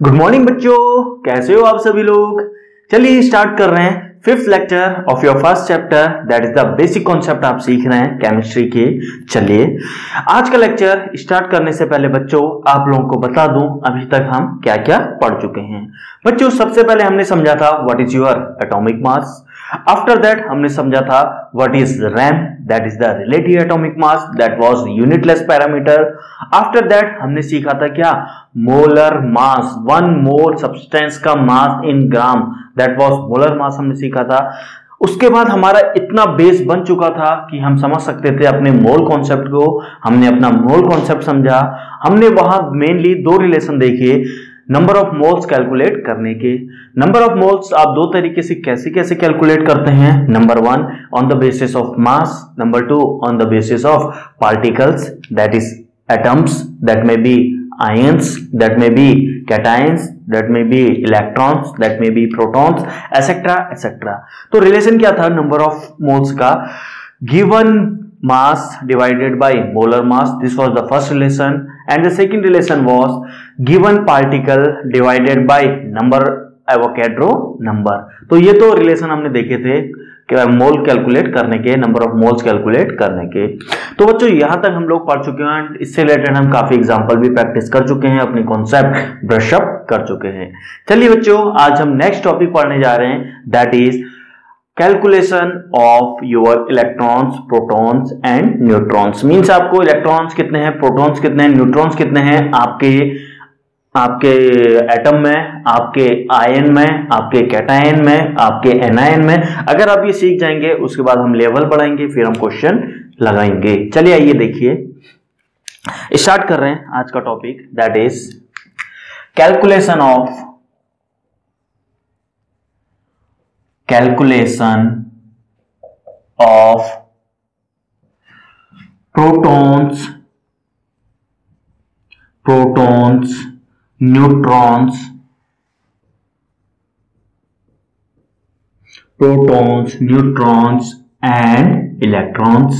Good morning बच्चों, कैसे हो आप सभी लोग। चलिए स्टार्ट कर रहे हैं fifth lecture of your first chapter, that is the basic concept आप सीख रहे हैं केमिस्ट्री के। चलिए आज का लेक्चर स्टार्ट करने से पहले बच्चों आप लोगों को बता दूं अभी तक हम क्या क्या पढ़ चुके हैं। बच्चों सबसे पहले हमने समझा था what is your atomic mass. After that हमने समझा था what is RAM, that is the relative atomic mass, that was unitless parameter. After that हमने सीखा था क्या, मोलर मास, 1 मोल सब्सटेंस का मास इन ग्राम, दैट वाज मोलर मास हमने सीखा था। उसके बाद हमारा इतना बेस बन चुका था कि हम समझ सकते थे अपने मोल कॉन्सेप्ट को। हमने अपना मोल कॉन्सेप्ट समझा। हमने वहां मेनली 2 रिलेशन देखे नंबर ऑफ मोल्स कैलकुलेट करने के। नंबर ऑफ मोल्स आप 2 तरीके से कैसे कैसे कैलकुलेट करते हैं। Number 1 on the basis of mass, number 2 on the basis of particles, that is atoms, that may be ions, that may be cations, that may be electrons, that may be protons, etc etc। तो relation क्या था number of moles का, given mass divided by molar mass, this was the first relation, and the second relation was given particle divided by number Avogadro number. तो ये तो relation हमने देखे थे मोल कैलकुलेट करने के, नंबर ऑफ मोल्स कैलकुलेट करने के। तो बच्चों यहां तक हम लोग पढ़ चुके हैं। इससे रिलेटेड हम काफी एग्जांपल भी प्रैक्टिस कर चुके हैं, अपनी कॉन्सेप्ट ब्रश अप कर चुके हैं। चलिए बच्चों आज हम नेक्स्ट टॉपिक पढ़ने जा रहे हैं, that is calculation of your electrons, protons and neutrons. Means आपको इलेक्ट्रॉन्स कितने हैं, प्रोटॉन्स कितने हैं, न्यूट्रॉन्स कितने हैं आपके एटम में, आपके आयन में, आपके कैटायन में, आपके एनायन में। अगर आप ये सीख जाएंगे उसके बाद हम लेवल बढ़ाएंगे, फिर हम क्वेश्चन लगाएंगे। चलिए आइए देखिए स्टार्ट कर रहे हैं आज का topic, that is calculation of protons, neutrons and electrons.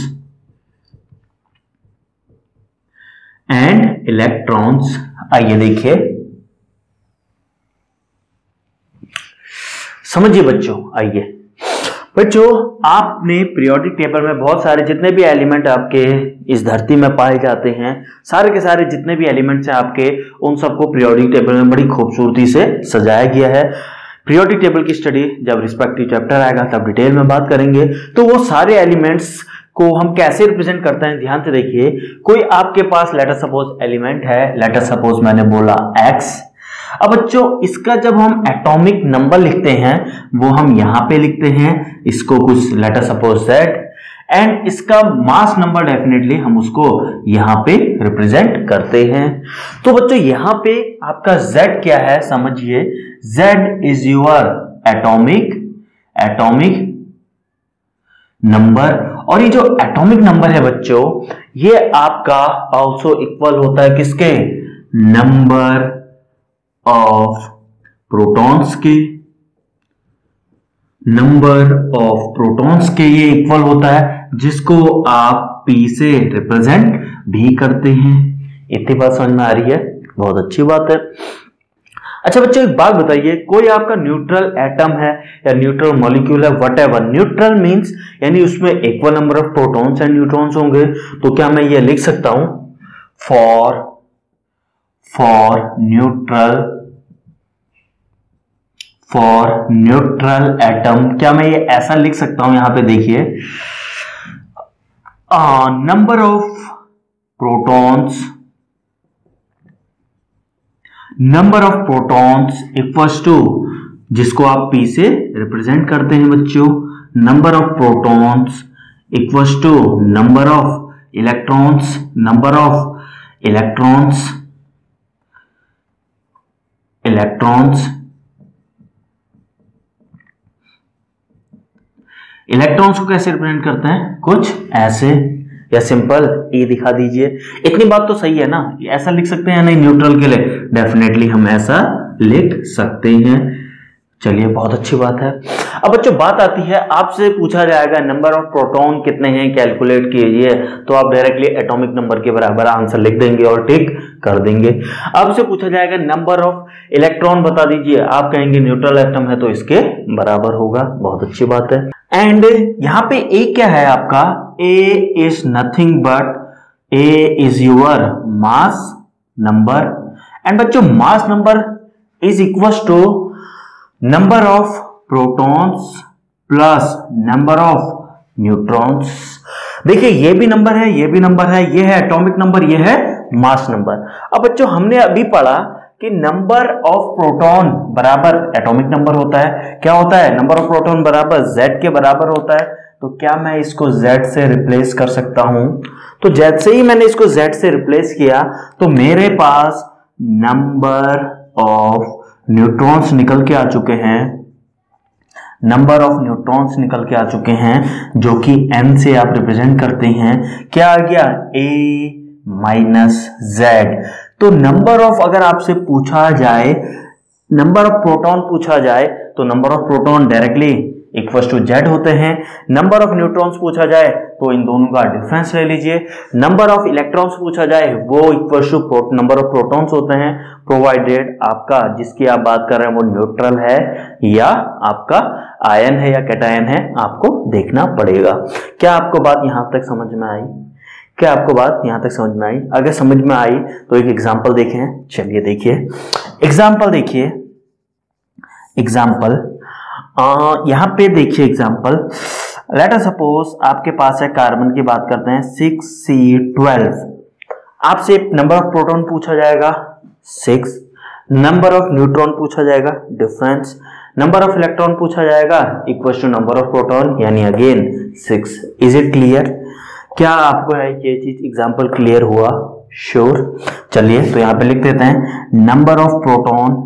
आइए देखिए, समझिए बच्चों। आइए बच्चों, आपने पीरियोडिक टेबल में बहुत सारे जितने भी एलिमेंट आपके इस धरती में पाए जाते हैं, सारे के सारे जितने भी एलिमेंट्स हैं आपके, उन सबको पीरियोडिक टेबल में बड़ी खूबसूरती से सजाया गया है। पीरियोडिक टेबल की स्टडी जब रिस्पेक्टिव चैप्टर आएगा तब डिटेल में बात करेंगे। तो वो सारे एलिमेंट्स को हम कैसे रिप्रेजेंट करते हैं, ध्यान से देखिए। कोई आपके पास लेटर सपोज एलिमेंट है, लेटर सपोज मैंने बोला X। अब बच्चों इसका जब हम एटॉमिक नंबर लिखते हैं वो हम यहां पे लिखते हैं, इसको कुछ लेटर सपोज Z, एंड इसका मास नंबर डेफिनेटली हम उसको यहां पे रिप्रेजेंट करते हैं। तो बच्चों यहां पे आपका Z क्या है समझिए, Z is your atomic number. और ये जो एटॉमिक नंबर है बच्चों, ये आपका ऑल्सो इक्वल होता है किसके, नंबर ऑफ प्रोटॉन्स के, ये इक्वल होता है, जिसको आप P से रिप्रेजेंट भी करते हैं। इतनी बात समझ में आ रही है, बहुत अच्छी बात है। अच्छा बच्चों एक बात बताइए, कोई आपका न्यूट्रल एटम है या न्यूट्रल मॉलिक्यूल है, व्हाटएवर, न्यूट्रल मींस यानी उसमें equal number of protons and neutrons होंगे। तो क्या मैं ये लिख सकता हूं, फॉर न्यूट्रल एटम, क्या मैं ये ऐसा लिख सकता हूं, यहां पे देखिए, number of protons equals to, जिसको आप P से रिप्रेजेंट करते हैं बच्चों, number of protons equals to number of electrons, electrons को कैसे रिप्रेजेंट करते हैं, कुछ ऐसे, या सिंपल E दिखा दीजिए। इतनी बात तो सही है ना, ऐसा लिख सकते हैं या नहीं न्यूट्रल के लिए, डेफिनेटली हम ऐसा लिख सकते हैं। चलिए बहुत अच्छी बात है। अब बच्चों बात आती है, आपसे पूछा जाएगा नंबर ऑफ प्रोटॉन कितने हैं कैलकुलेट कीजिए, तो आप डायरेक्टली एटॉमिक नंबर के बराबर आंसर लिख देंगे और टिक कर देंगे। आपसे पूछा जाएगा नंबर ऑफ इलेक्ट्रॉन बता दीजिए, आप कहेंगे न्यूट्रल एटम है तो इसके बराबर होगा। बहुत अच्छी बात है। एंड यहाँ पे ए क्या है आपका, A is nothing but A is your mass number. And बच्चों mass number is equal to number of protons plus number of neutrons. देखिए ये भी नंबर है, ये भी नंबर है, ये है एटॉमिक नंबर, ये है मास नंबर। अब बच्चों हमने अभी पढ़ा कि नंबर ऑफ प्रोटॉन बराबर एटॉमिक नंबर होता है। क्या होता है, नंबर ऑफ प्रोटॉन बराबर Z के बराबर होता है। तो क्या मैं इसको Z से रिप्लेस कर सकता हूं? तो जैसे ही मैंने इसको Z से रिप्लेस किया तो मेरे पास नंबर ऑफ न्यूट्रॉन्स निकल के आ चुके हैं, नंबर ऑफ न्यूट्रॉन्स निकल के आ चुके हैं जो कि n से आप रिप्रेजेंट करते हैं। क्या आ गया, a माइनस Z। तो नंबर ऑफ, अगर आपसे पूछा जाए नंबर ऑफ प्रोटॉन पूछा जाए तो number of proton directly equal to Z होते हैं। नंबर ऑफ न्यूट्रॉन्स पूछा जाए तो इन दोनों का डिफरेंस ले लीजिए। नंबर ऑफ इलेक्ट्रॉन्स पूछा जाए वो equal to number of protons होते हैं, प्रोवाइडेड आपका जिसकी आप बात कर रहे हैं वो न्यूट्रल है या आपका आयन है या कैटायन है, आपको देखना पड़ेगा। क्या आपको बात यहां तक समझ में आई? क्या आपको बात यहां तक समझ में आई? अगर समझ में आई तो एक एग्जांपल देखें। चलिए देखिए एग्जांपल, देखिए एग्जांपल, यहां पे देखिए एग्जांपल। लेट अस सपोज आपके पास है कार्बन की बात करते हैं 6C12। आपसे नंबर ऑफ प्रोटॉन पूछा जाएगा 6, नंबर ऑफ न्यूट्रॉन पूछा जाएगा डिफरेंस, नंबर ऑफ इलेक्ट्रॉन पूछा जाएगा equal to number of proton यानी अगेन 6। Is it clear? क्या आपको है ये चीज एग्जांपल क्लियर हुआ? श्योर। चलिए तो यहाँ पे लिख देते हैं नंबर ऑफ प्रोटॉन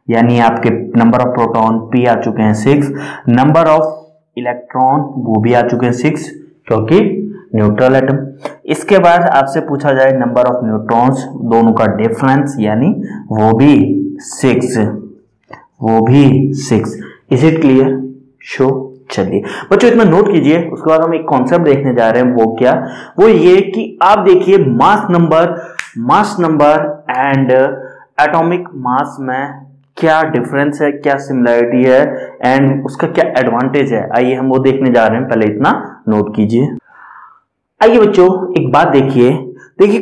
यानी आपके नंबर ऑफ प्रोटॉन P आ चुके हैं 6, नंबर ऑफ इलेक्ट्रॉन वो भी आ चुके हैं 6 क्योंकि न्यूट्रल एटम। इसके बाद आपसे पूछा जाए नंबर ऑफ न्यूट्रॉन्स, दोनों का डिफरेंस यानी वो भी 6, वो भी 6। Is it clear? शो। चलिए बच्चों इतना नोट कीजिए। उसके बाद हम एक कॉन्सेप्ट देखने जा रहे हैं, वो क्या, वो ये कि आप देखिए मास नंबर एंड एटॉमिक मास में क्या डिफरेंस है, क्या सिमिलरिटी है एंड उसका क्या एडवांटेज है। आइए हम वो देखने जा रहे हैं, पहले इतना नोट कीजिए। आइए बच्चों एक बात देखिए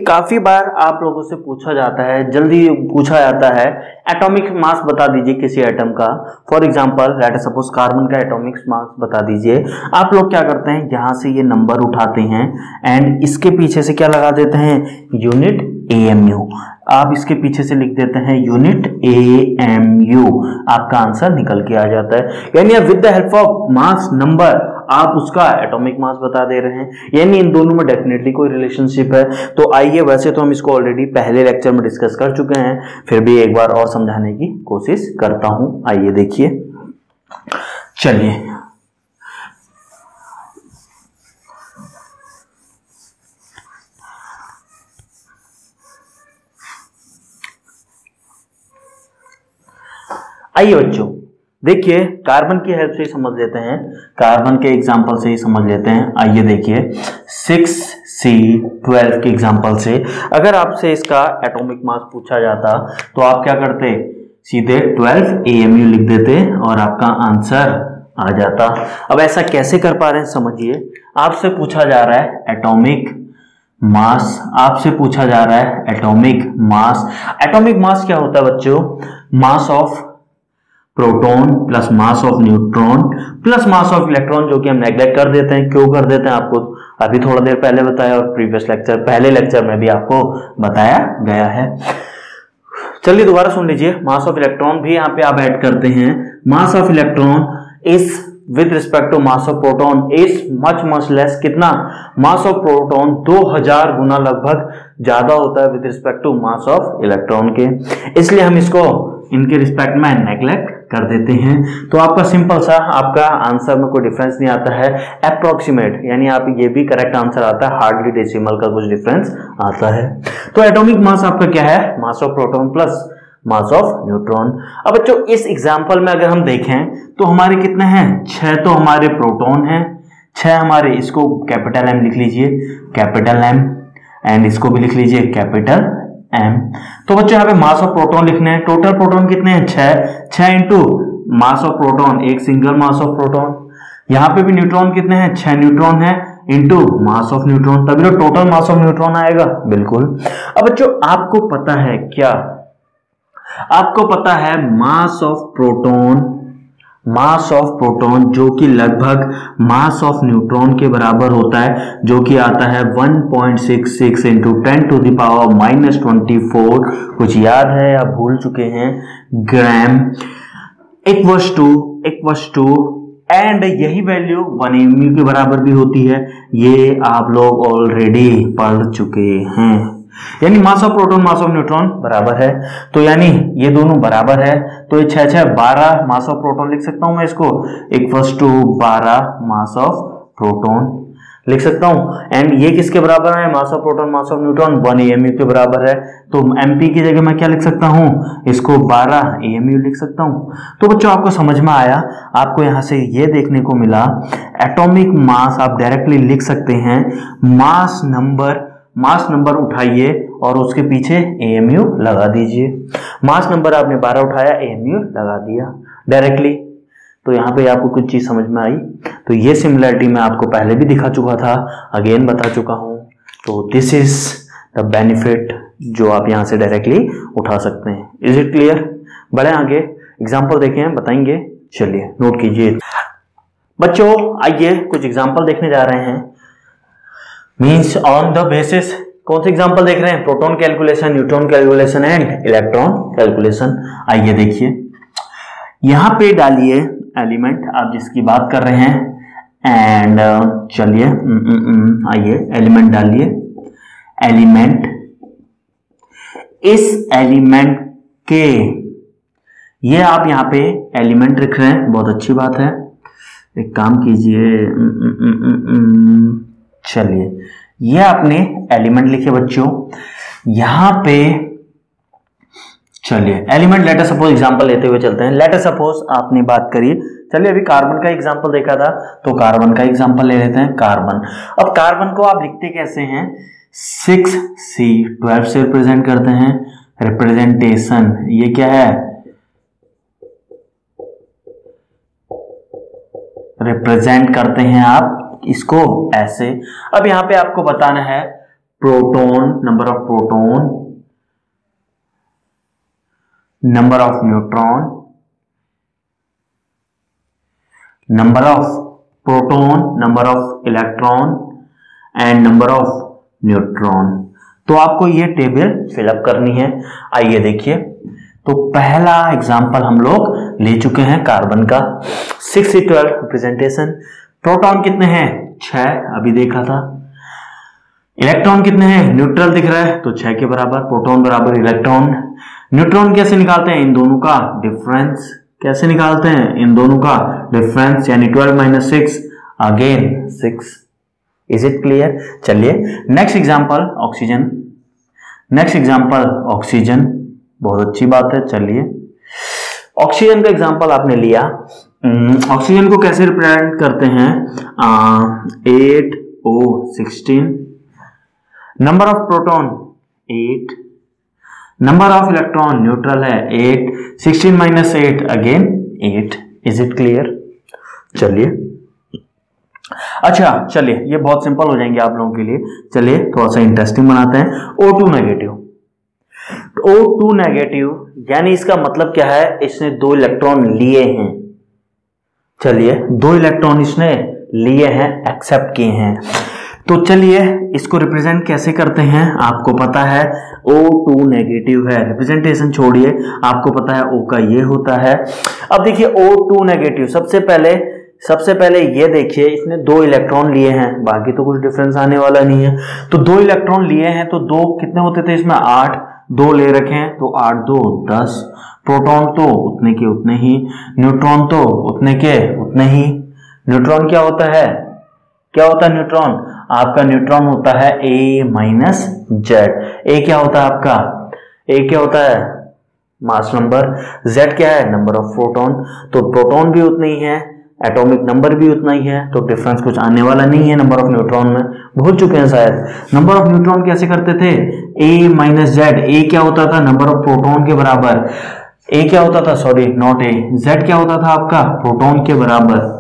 काफी बार आप लोगों से पूछा जाता है, जल्दी पूछा जाता है एटॉमिक मास बता दीजिए किसी एटम का। For example let us suppose carbon का एटॉमिक मास बता दीजिए। आप लोग क्या करते हैं, यहां से ये नंबर उठाते हैं एंड इसके पीछे से क्या लगा देते हैं, यूनिट AMU। आप इसके पीछे से लिख देते हैं यूनिट AMU, आपका आंसर निकल के आ जाता है। यानी with the help of mass number आप उसका एटॉमिक मास बता दे रहे हैं, यानी इन दोनों में डेफिनेटली कोई रिलेशनशिप है। तो आइए, वैसे तो हम इसको ऑलरेडी पहले लेक्चर में डिस्कस कर चुके हैं, फिर भी एक बार और समझाने की कोशिश करता हूं। आइए देखिए, चलिए आइए बच्चों देखिए कार्बन की हेल्प से ही समझ लेते हैं, कार्बन के एग्जांपल से ही समझ लेते हैं। आइए देखिए 6C12 के एग्जांपल से अगर आपसे इसका एटॉमिक मास पूछा जाता तो आप क्या करते, सीधे 12 AMU लिख देते और आपका आंसर आ जाता। अब ऐसा कैसे कर पा रहे हैं समझिए। आपसे पूछा जा रहा है एटॉमिक मास, आपसे पूछा जा रहा है एटॉमिक मास। एटॉमिक मास क्या होता है बच्चों, मास of proton plus mass of neutron plus mass of electron, जो कि हम नेग्लेक्ट कर देते हैं। क्यों कर देते हैं आपको अभी थोड़ा देर पहले बताया और प्रीवियस लेक्चर पहले लेक्चर में भी आपको बताया गया है। चलिए दोबारा सुन लीजिए, मास ऑफ इलेक्ट्रॉन भी यहाँ पे आप ऐड करते हैं। Mass of electron is with respect to mass of proton is much less. कितना, मास ऑफ प्रोटॉन 2000 गुना लगभग ज्यादा होता है with respect to mass of electron के, इसलिए हम इसको इनके रिस्पेक्ट में नेग्लेक्ट कर देते हैं। तो आपका सिंपल सा आपका आंसर में कोई डिफरेंस नहीं आता है, अप्रोक्सीमेट, यानी आप ये भी करेक्ट आंसर आता है, हार्डली डेसिमल का कुछ डिफरेंस आता है। तो एटॉमिक मास आपका क्या है, mass of proton plus mass of neutron. अब बच्चों इस एग्जांपल में अगर हम देखें तो हमारे कितने हैं, 6 तो हमारे प्रोटॉन हैं, 6 हमारे, इसको कैपिटल एम लिख लीजिए, कैपिटल एम, एंड इसको भी लिख लीजिए कैपिटल एम। तो बच्चों यहाँ पे मास ऑफ प्रोटॉन लिखने हैं, टोटल प्रोटॉन कितने हैं 6 इंटू मास ऑफ प्रोटॉन, एक सिंगल मास ऑफ प्रोटॉन। यहाँ पे भी न्यूट्रॉन कितने हैं, 6 न्यूट्रॉन है इंटू मास ऑफ न्यूट्रॉन, तभी तो टोटल मास ऑफ न्यूट्रॉन आएगा। बिल्कुल। अब बच्चों आपको पता है क्या, आपको पता है मास ऑफ प्रोटॉन जो कि लगभग मास ऑफ न्यूट्रॉन के बराबर होता है, जो कि आता है 1.66 इंटू 10⁻⁻24, कुछ याद है या भूल चुके हैं, ग्राम इक्वल्स टू एंड यही वैल्यू 1 mu के बराबर भी होती है, ये आप लोग ऑलरेडी पढ़ चुके हैं। यानी मास of proton mass of neutron बराबर है, तो यानी ये दोनों बराबर है, तो ये 6 12 मास ऑफ प्रोटॉन लिख सकता हूं मैं इसको, equals to 12 mass of proton लिख सकता हूं। एंड ये किसके बराबर है, mass of proton mass of neutron 1 AMU के बराबर है, तो MP की जगह मैं क्या लिख सकता हूं, इसको 12 AMU लिख सकता हूं। तो बच्चों आपको समझ में आया, आपको यहां से ये देखने को मिला एटॉमिक मास आप डायरेक्टली लिख सकते हैं, मास नंबर उठाइए और उसके पीछे AMU लगा दीजिए। मास नंबर आपने 12 उठाया, AMU लगा दिया डायरेक्टली। तो यहाँ पे आपको कुछ चीज समझ में आई। तो ये सिमिलरिटी मैं आपको पहले भी दिखा चुका था, अगेन बता चुका हूं। तो दिस इज द बेनिफिट जो आप यहाँ से डायरेक्टली उठा सकते हैं। Is it clear? बढ़े आगे, एग्जाम्पल देखें, बताएंगे। चलिए नोट कीजिए बच्चों, आइए कुछ एग्जाम्पल देखने जा रहे हैं। मीन्स ऑन द बेसिस, कौन से एग्जांपल देख रहे हैं, proton calculation, neutron calculation and electron calculation. आइए देखिए, यहां पे डालिए एलिमेंट आप जिसकी बात कर रहे हैं, एंड चलिए आइए एलिमेंट डालिए, एलिमेंट, इस एलिमेंट के, ये आप यहाँ पे एलिमेंट लिख रहे हैं, बहुत अच्छी बात है। एक काम कीजिए, चलिए ये आपने एलिमेंट लिखे बच्चों, यहां पे चलिए एलिमेंट, लेटर सपोज एग्जांपल लेते हुए चलते हैं। लेटर सपोज आपने बात करी, चलिए अभी कार्बन का एग्जांपल देखा था, तो कार्बन का एग्जांपल ले लेते हैं। कार्बन, अब कार्बन को आप लिखते कैसे हैं, 6C12 से रिप्रेजेंट करते हैं। रिप्रेजेंटेशन ये क्या है, रिप्रेजेंट करते हैं आप इसको ऐसे। अब यहां पे आपको बताना है proton, number of proton, number of neutron, number of proton, number of electron and number of neutron. तो आपको ये टेबल फिलअप करनी है। आइए देखिए, तो पहला एग्जांपल हम लोग ले चुके हैं कार्बन का, 6C12 रिप्रेजेंटेशन। प्रोटॉन कितने हैं, 6 अभी देखा था। इलेक्ट्रॉन कितने हैं, न्यूट्रल दिख रहा है, तो 6 के बराबर, प्रोटॉन बराबर इलेक्ट्रॉन। न्यूट्रॉन कैसे निकालते हैं, इन दोनों का डिफरेंस, कैसे निकालते हैं, इन दोनों का डिफरेंस, यानी 12 - 6 अगेन 6। Is it clear? चलिए next example oxygen, next example oxygen, बहुत अच्छी बात है। चलिए ऑक्सीजन का एग्जांपल आपने लिया, ऑक्सीजन को कैसे रिप्रेजेंट करते हैं, 8O16, number of proton 8, number of electron neutral है 8, 16 - 8 अगेन 8। Is it clear? चलिए अच्छा, चलिए ये बहुत सिंपल हो जाएंगे आप लोगों के लिए। चलिए थोड़ा सा इंटरेस्टिंग बनाते हैं। O2 नेगेटिव, O2 नेगेटिव यानी इसका मतलब क्या है, इसने 2 इलेक्ट्रॉन लिए हैं। चलिए 2 इलेक्ट्रॉन इसने लिए हैं, एक्सेप्ट किए हैं। तो चलिए इसको रिप्रेजेंट कैसे करते हैं, आपको पता है O2 नेगेटिव है, रिप्रेजेंटेशन छोड़िए, आपको पता है O का ये होता है। अब देखिए O2 नेगेटिव, सबसे पहले ये देखिए, इसने 2 इलेक्ट्रॉन लिए हैं, बाकी तो कुछ डिफरेंस आने वाला नहीं है। तो 2 इलेक्ट्रॉन लिए हैं, तो 2 कितने होते थे इसमें, 8, 2 ले रखे हैं, तो 8 2 10। प्रोटॉन तो उतने के उतने ही, न्यूट्रॉन तो उतने के उतने ही। न्यूट्रॉन क्या होता है, क्या होता है न्यूट्रॉन, आपका न्यूट्रॉन होता है A - Z। ए क्या होता है आपका, ए क्या होता है, मास नंबर, Z क्या है, नंबर ऑफ प्रोटॉन, तो प्रोटॉन भी उतना ही है, एटॉमिक नंबर भी उतना ही है, तो डिफरेंस कुछ आने वाला नहीं है नंबर ऑफ न्यूट्रॉन में। भूल चुके हैं शायद, नंबर ऑफ न्यूट्रॉन कैसे करते थे, A माइनस जेड, ए क्या होता था, नंबर ऑफ प्रोटॉन के बराबर, ए क्या होता था, सॉरी नॉट ए, जेड क्या होता था आपका, प्रोटॉन के बराबर,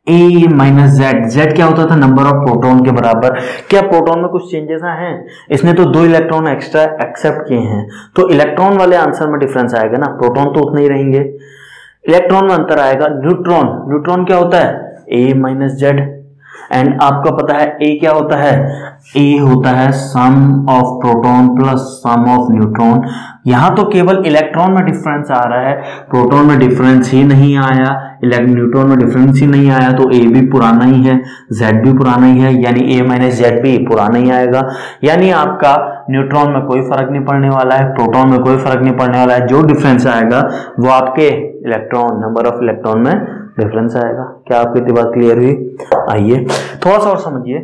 ए माइनस जेड, जेड क्या होता था, नंबर ऑफ प्रोटॉन के बराबर। क्या प्रोटॉन में कुछ चेंजेस हैं, इसने तो 2 इलेक्ट्रॉन एक्स्ट्रा एक्सेप्ट किए हैं, तो इलेक्ट्रॉन वाले आंसर में डिफरेंस आएगा ना, प्रोटॉन तो उतने ही रहेंगे, इलेक्ट्रॉन में अंतर आएगा। न्यूट्रॉन, न्यूट्रॉन क्या होता है, ए माइनस जेड, एंड आपका पता है ए क्या होता है, ए होता है sum of proton plus sum of neutron. यहां तो केवल इलेक्ट्रॉन में डिफरेंस आ रहा है, प्रोटॉन में डिफरेंस ही नहीं आया, न्यूट्रॉन में डिफरेंस ही नहीं आया, तो ए भी पुराना ही है, जेड भी पुराना ही है, यानी ए माइनस जेड भी पुराना ही आएगा। यानी आपका न्यूट्रॉन में कोई फर्क नहीं पड़ने वाला है, प्रोटॉन में कोई फर्क नहीं पड़ने वाला है, जो डिफरेंस आएगा वो आपके इलेक्ट्रॉन, नंबर ऑफ इलेक्ट्रॉन में डिफरेंस आएगा। क्या आपकी इतनी बात क्लियर हुई? आइए थोड़ा सा और समझिए।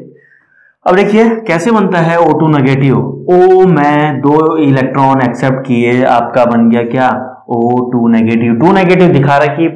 अब देखिए कैसे बनता है O2 नेगेटिव, O में 2 इलेक्ट्रॉन एक्सेप्ट किए, आपका बन गया क्या, O2 नेगेटिव। 2 नेगेटिव दिखा रहा है कि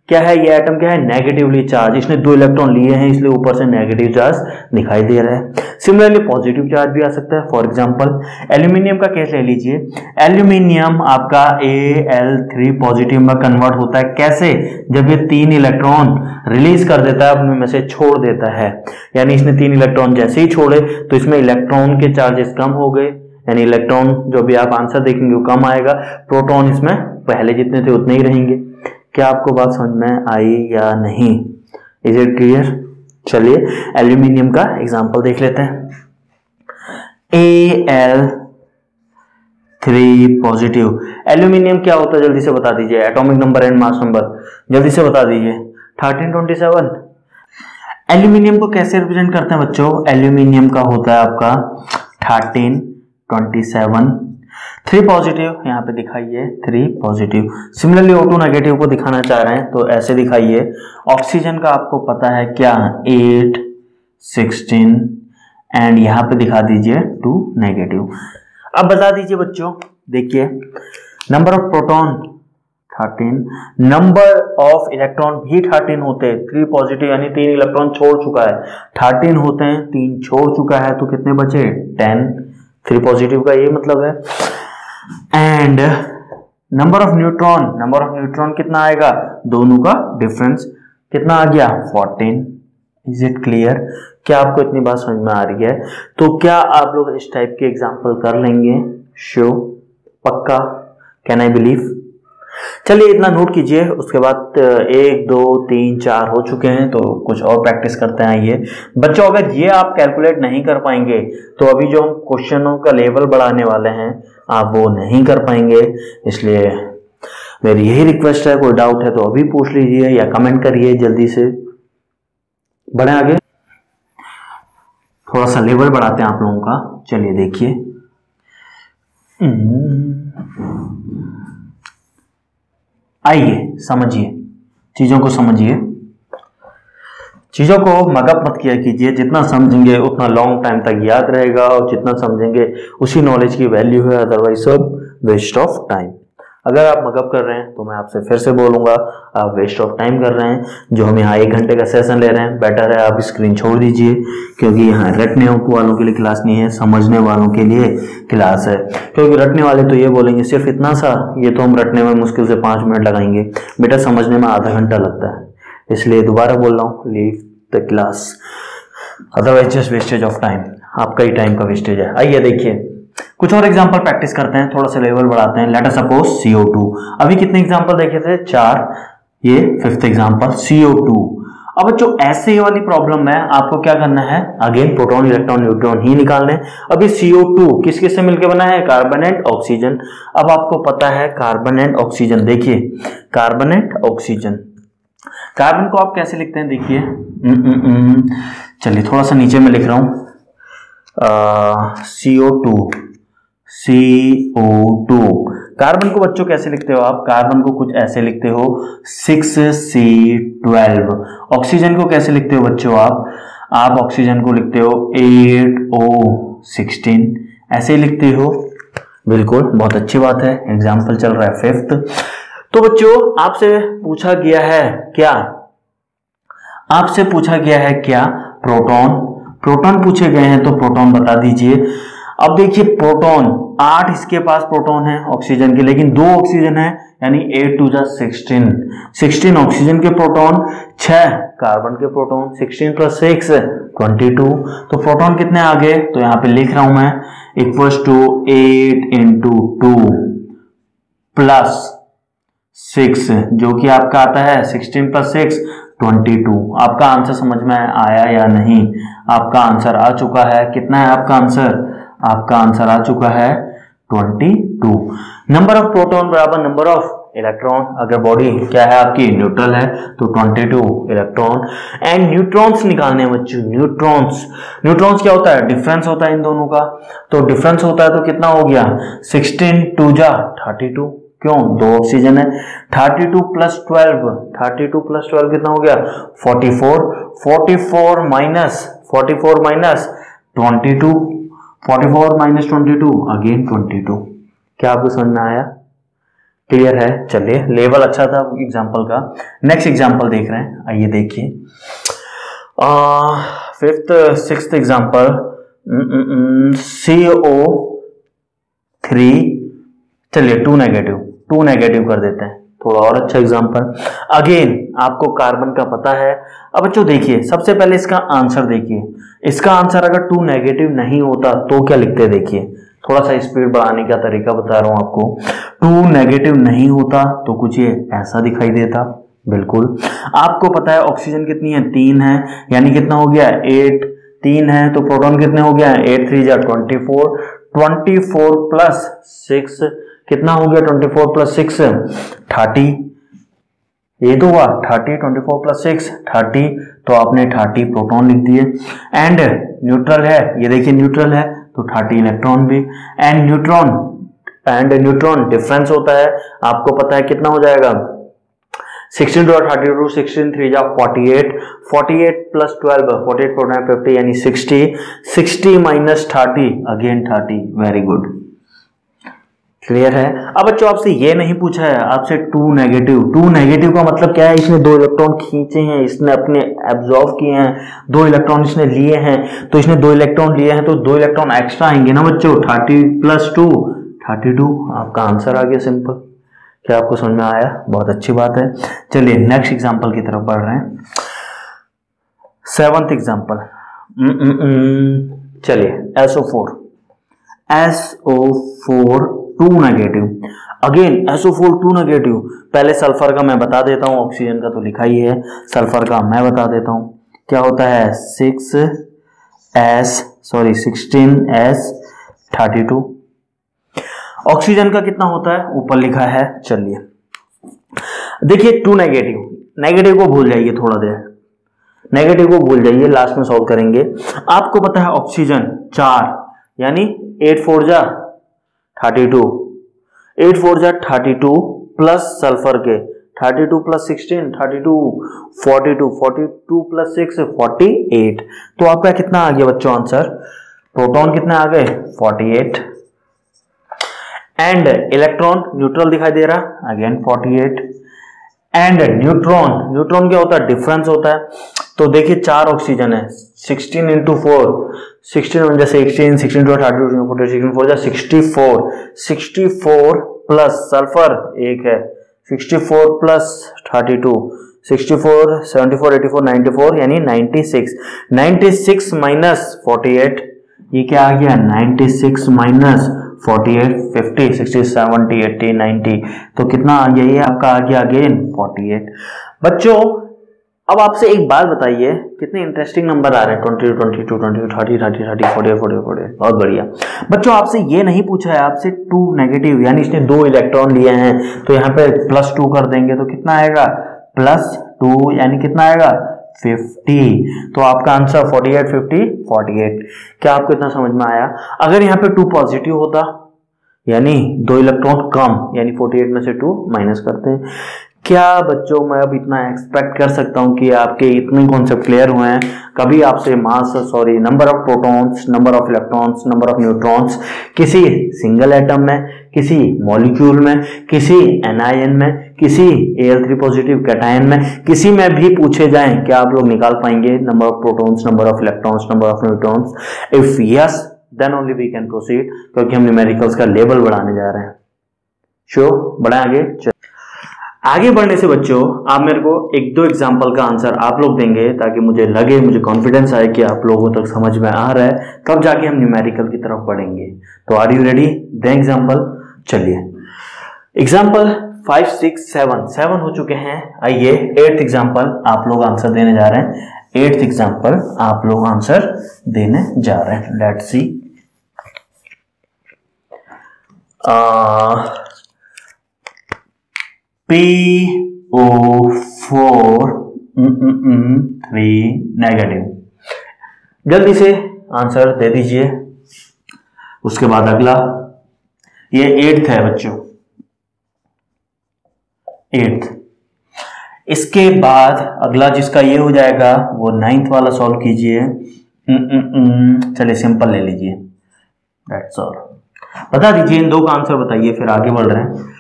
क्या है, ये एटम क्या है, नेगेटिवली चार्ज, इसने 2 इलेक्ट्रॉन लिए हैं इसलिए ऊपर से नेगेटिव चार्ज दिखाई दे रहा है। सिमिलरली पॉजिटिव चार्ज भी आ सकता है, फॉर एग्जांपल एल्यूमिनियम का केस ले लीजिए, एल्यूमिनियम आपका Al3 पॉजिटिव में कन्वर्ट होता है, कैसे, जब ये 3 इलेक्ट्रॉन रिलीज कर देता है, अपने में से छोड़ देता है, यानी इसने 3 इलेक्ट्रॉन जैसे ही छोड़े तो इसमें इलेक्ट्रॉन के चार्जेस कम हो गए, यानी इलेक्ट्रॉन जो भी आप आंसर देखेंगे वो कम आएगा, प्रोटॉन इसमें पहले जितने थे उतने ही रहेंगे। क्या आपको बात समझ में आई या नहीं? Is it clear? चलिए एल्यूमिनियम का एग्जांपल देख लेते हैं। Al3 पॉजिटिव, एल्यूमिनियम क्या होता है जल्दी से बता दीजिए, atomic number and mass number जल्दी से बता दीजिए, 1327। एल्यूमिनियम को कैसे रिप्रेजेंट करते हैं बच्चों, एल्यूमिनियम का होता है आपका 1327। 3 पॉजिटिव यहाँ पे दिखाइए, 3 पॉजिटिव। सिमिलरली O2 नेगेटिव को दिखाना चाह रहे हैं तो ऐसे दिखाइए। ऑक्सीजन का आपको पता है क्या, 8, 16 एंड यहाँ पे दिखा दीजिए 2 नेगेटिव। अब बता दीजिए बच्चों, देखिए number of proton 13, number of electron भी 13 होते हैं, 3 पॉजिटिव यानी 3 इलेक्ट्रॉन छोड़ चुका है, 13 होते हैं, 3 छोड़ चुका है, तो कितने बचे, 10। 3 पॉजिटिव का ये मतलब है। And number of neutron, number of neutron कितना आएगा, दोनों का डिफरेंस कितना आ गया, 14। Is it clear? क्या आपको इतनी बात समझ में आ रही है? तो क्या आप लोग इस टाइप के एग्जांपल कर लेंगे? श्योर, पक्का, कैन आई बिलीव? चलिए इतना नोट कीजिए, उसके बाद 1, 2, 3, 4 हो चुके हैं, तो कुछ और प्रैक्टिस करते हैं। आइए बच्चों, अगर ये आप कैलकुलेट नहीं कर पाएंगे तो अभी जो हम क्वेश्चनों का लेवल बढ़ाने वाले हैं आप वो नहीं कर पाएंगे, इसलिए मेरी यही रिक्वेस्ट है, कोई डाउट है तो अभी पूछ लीजिए या कमेंट करिए, जल्दी से बढ़े आगे, थोड़ा सा लेवल बढ़ाते हैं आप लोगों का। चलिए देखिए, आइए समझिए, चीजों को समझिए, चीजों को मगअप मत किया कीजिए, जितना समझेंगे उतना लॉन्ग टाइम तक याद रहेगा, और जितना समझेंगे उसी नॉलेज की वैल्यू है, अदरवाइज सब वेस्ट ऑफ टाइम। अगर आप मगअप कर रहे हैं तो मैं आपसे फिर से बोलूंगा, आप वेस्ट ऑफ टाइम कर रहे हैं। जो हम यहाँ 1 घंटे का सेशन ले रहे हैं, बेटर है आप स्क्रीन छोड़ दीजिए, क्योंकि यहाँ रटने वालों के लिए क्लास नहीं है, समझने वालों के लिए क्लास है। क्योंकि रटने वाले तो ये बोलेंगे सिर्फ इतना सा, ये तो हम रटने में मुश्किल से 5 मिनट लगाएंगे, बेटा समझने में आधा घंटा लगता है। इसलिए दोबारा बोल रहा हूँ, leave the class, otherwise just wastage of time, आपका ही टाइम का वेस्टेज है। आइए देखिए कुछ और एग्जांपल प्रैक्टिस करते हैं, थोड़ा सा लेवल बढ़ाते हैं। लेट अस सपोज CO2, अभी कितने एग्जांपल देखे थे, 4, ये 5th एग्जांपल CO2। अब बच्चों ऐसे वाली प्रॉब्लम में आपको क्या करना है, अगेन प्रोटॉन इलेक्ट्रॉन न्यूट्रॉन ही निकालने। अभी CO2 किस किस से मिलकर बना है, कार्बन एंड ऑक्सीजन। अब आपको पता है कार्बन एंड ऑक्सीजन, देखिए कार्बन एंड ऑक्सीजन, कार्बन को आप कैसे लिखते हैं, देखिए चलिए थोड़ा सा नीचे में लिख रहा हूं, CO2। कार्बन को बच्चों कैसे लिखते हो आप, कार्बन को कुछ ऐसे लिखते हो 6C12। ऑक्सीजन को कैसे लिखते हो बच्चों आप ऑक्सीजन को लिखते हो 8O16, ऐसे लिखते हो। बिल्कुल, बहुत अच्छी बात है। एग्जाम्पल चल रहा है फिफ्थ। तो बच्चों आपसे पूछा गया है क्या, आपसे पूछा गया है क्या, प्रोटॉन। प्रोटॉन पूछे गए हैं तो प्रोटॉन बता दीजिए। अब देखिए प्रोटॉन 8 इसके पास प्रोटॉन है ऑक्सीजन के, लेकिन 2 ऑक्सीजन है, यानी 8 2 जा 16 ऑक्सीजन के प्रोटॉन, 6 कार्बन के प्रोटॉन, 16 + 6 22। तो प्रोटॉन कितने आ गए, तो यहां पे लिख रहा हूं मैं इक्वल्स टू 8 × 2 + 6, जो कि आपका आता है 16 + 6 22। आपका आंसर समझ में आया या नहीं? आपका आंसर आ चुका है, कितना है आपका आंसर? आपका आंसर आ चुका है 22। नंबर ऑफ प्रोटॉन बराबर नंबर ऑफ इलेक्ट्रॉन। अगर बॉडी क्या है आपकी, न्यूट्रल है, तो 22 इलेक्ट्रॉन। एंड न्यूट्रॉन्स निकालने हैं बच्चों, न्यूट्रॉन्स क्या होता है, डिफरेंस होता है इन दोनों का। तो डिफरेंस होता है तो कितना हो गया, 16 2 जा 32। क्यों, 2 ऑक्सीजन है। 32 + 12 कितना हो गया, 44। 44 माइनस 22, 44 - 22 अगेन 22। क्या आपको समझ में आया? क्लियर है? चलिए, लेवल अच्छा था एग्जाम्पल का। नेक्स्ट एग्जाम्पल देख रहे हैं, आइए देखिए। फिफ्थ 6th एग्जाम्पल, CO3, चलिए 2 नेगेटिव कर देते हैं, थोड़ा और अच्छा एग्जाम्पल। अगेन आपको कार्बन का पता है। अब बच्चों देखिए, सबसे पहले इसका आंसर देखिए। इसका आंसर अगर 2 नेगेटिव नहीं होता तो क्या लिखते, देखिए थोड़ा सा स्पीड बढ़ाने का तरीका बता रहा हूं आपको। 2 नेगेटिव नहीं होता तो कुछ ये ऐसा दिखाई देता। बिल्कुल, आपको पता है ऑक्सीजन कितनी है, 3 है, यानी कितना हो गया 8। 3 है तो प्रोटॉन कितने हो गया, 8 3 जा 24। 24 + 6 कितना हो गया, 24 + 6 30। ये तो हुआ 30, 24 + 6 30, तो आपने 30 प्रोटॉन लिख दिए। एंड न्यूट्रल है, ये देखिए न्यूट्रल है, तो 30 इलेक्ट्रॉन भी। एंड न्यूट्रॉन डिफरेंस होता है, आपको पता है कितना हो जाएगा, 16 2 32, 16 3 जा 48, 48 + 12 48 4 9 50, यानी 60। 60 - 30 अगेन 30। वेरी गुड, क्लियर है। अब बच्चों आपसे ये नहीं पूछा है, आपसे 2 नेगेटिव का मतलब क्या है, इसने 2 इलेक्ट्रॉन खींचे हैं, इसने अपने एब्जॉर्ब किए हैं, 2 इलेक्ट्रॉन इसने लिए हैं, तो इसने 2 इलेक्ट्रॉन लिए हैं तो 2 इलेक्ट्रॉन एक्स्ट्रा आएंगे ना बच्चों। 30 + 2 32, आपका आंसर आ गया, सिंपल। क्या आपको समझ में आया? बहुत अच्छी बात है। चलिए नेक्स्ट एग्जाम्पल की तरफ बढ़ रहे हैं। 7th एग्जाम्पल, चलिए SO4 2 negative. Again SO4 2 negative. पहले सल्फर का मैं बता देता हूं, ऑक्सीजन का तो लिखा ही है, सल्फर का मैं बता देता हूं क्या होता है, 16S32। ऑक्सीजन का कितना होता है, ऊपर लिखा है। चलिए देखिए 2 नेगेटिव को भूल जाइए, थोड़ा देर नेगेटिव को भूल जाइए, लास्ट में सॉल्व करेंगे। आपको पता है ऑक्सीजन 4, यानी 8 4 जा 32, 8 4 जा 32 प्लस सल्फर के 32 + 16 32 42 42 + 6 48। तो आपका कितना आ गया बच्चों आंसर, प्रोटॉन कितने आ गए 48। एंड इलेक्ट्रॉन न्यूट्रल दिखाई दे रहा, अगेन 48। एंड न्यूट्रॉन क्या होता है, डिफरेंस होता है। तो देखिए 4 ऑक्सीजन है, 16 × 4 16 1 जा 16 16 2 32 16 4 जा 64 64 प्लस सल्फर 1 है, 64 + 32 64 74 84 94, यानी 96 96 - 48। ये क्या आ गया, 96 - 48 50 60 70 80 90। तो कितना आ गया, ये आपका आ गया अगेन 48। बच्चों अब आपसे एक बात बताइए, कितने इंटरेस्टिंग नंबर आ रहे हैं, 22 22 22 30 30 30 48 48 48। बहुत बढ़िया। बच्चों आपसे ये नहीं पूछा है, आपसे 2 नेगेटिव, यानी इसने 2 इलेक्ट्रॉन लिए हैं, तो यहाँ पे +2 कर देंगे तो कितना आएगा, +2, यानी कितना आएगा 50। तो आपका आंसर 48 50 48। क्या आपको इतना समझ में आया? अगर यहाँ पे 2 पॉजिटिव होता, यानी 2 इलेक्ट्रॉन कम, यानी 48 में से 2 माइनस करते हैं। क्या बच्चों मैं अब इतना एक्सपेक्ट कर सकता हूं कि आपके इतने कॉन्सेप्ट क्लियर हुए हैं? कभी आपसे number of protons, number of electrons, number of neutrons किसी सिंगल एटम में, किसी मॉलिक्यूल में, किसी एनायन में, किसी Al3 पॉजिटिव कैटायन में, किसी में भी पूछे जाएं, क्या आप लोग निकाल पाएंगे number of protons, number of electrons, number of neutrons? If yes then only we can proceed, क्योंकि हम न्यूमेरिकल्स का लेवल बढ़ाने जा रहे हैं। श्योर, बढ़ाएं आगे बढ़ने से बच्चों आप मेरे को एक दो एग्जाम्पल का आंसर आप लोग देंगे, ताकि मुझे कॉन्फिडेंस आए कि आप लोगों तक समझ में आ रहा है, तब जाके हम न्यूमेरिकल की तरफ बढ़ेंगे। तो are you ready? The example, चलिए एग्जाम्पल 5, 6, 7 हो चुके हैं। आइए 8th एग्जाम्पल आप लोग आंसर देने जा रहे हैं। 8th एग्जाम्पल आप लोग आंसर देने जा रहे हैं। Let's see. PO4 3 नेगेटिव, जल्दी से आंसर दे दीजिए। उसके बाद अगला, ये 8th है बच्चों, 8th। इसके बाद अगला जिसका ये हो जाएगा वो 9th वाला सॉल्व कीजिए। चलिए सिंपल ले लीजिए, दैट्स ऑल। बता दीजिए इन दो का आंसर बताइए, फिर आगे बढ़ रहे हैं।